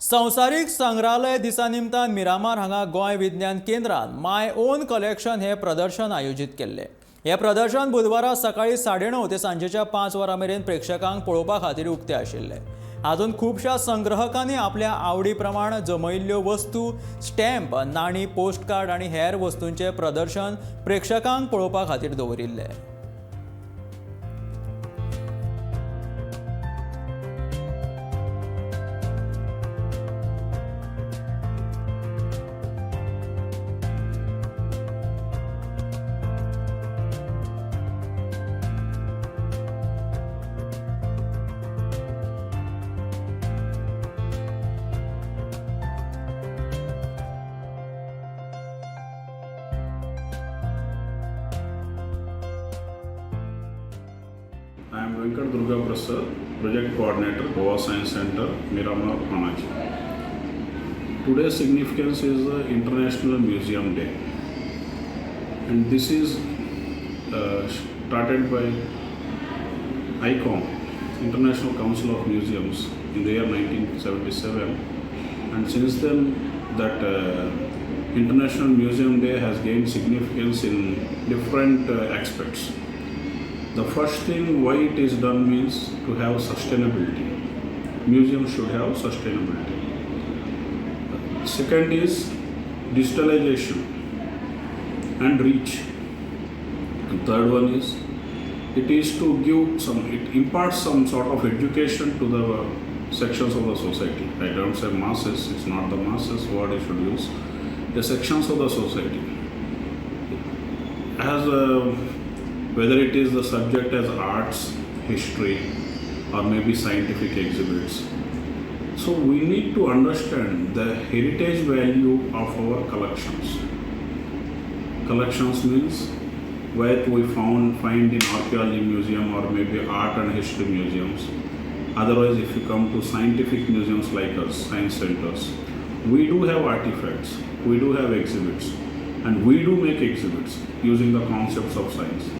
संवसारीक संग्रहालय दिसा निमतान मिरामार हांगा गोंय विज्ञान केंद्रान माय ओन कलेक्शन हे प्रदर्शन आयोजीत केल्ले। हे प्रदर्शन बुधवारा सकाळी 9:30 ते सांजेच्या 5 वरां मेरेन प्रेक्षकांक पळोवपा खातीर उक्ते आशिल्ले। हातूंत खुबशा संग्रहकांनी आपल्या आवडी प्रमाण जमयिल्ल्यो वस्तू, स्टॅम्प, नाणी, पोस्टकार्ड आनी हेर वस्तूंचे प्रदर्शन प्रेक्षकांक पळोवपा खातीर दवरिल्ले। I am Venkat Durga Prasad, Project Coordinator, Goa Science Center, Miramar, Panaji. Today's significance is the International Museum Day, and this is started by ICOM, International Council of Museums, in the year 1977, and since then that International Museum Day has gained significance in different aspects. The first thing why it is done means to have sustainability. Museums should have sustainability. Second is digitalization and reach. And third one is it imparts some sort of education to the sections of the society. I don't say masses, it's not the masses word I should use. The sections of the society. Whether it is the subject as arts, history, or maybe scientific exhibits. So we need to understand the heritage value of our collections. Collections means where we find in archaeology museum or maybe art and history museums. Otherwise, if you come to scientific museums like us, science centers, we do have artifacts, we do have exhibits, and we do make exhibits using the concepts of science.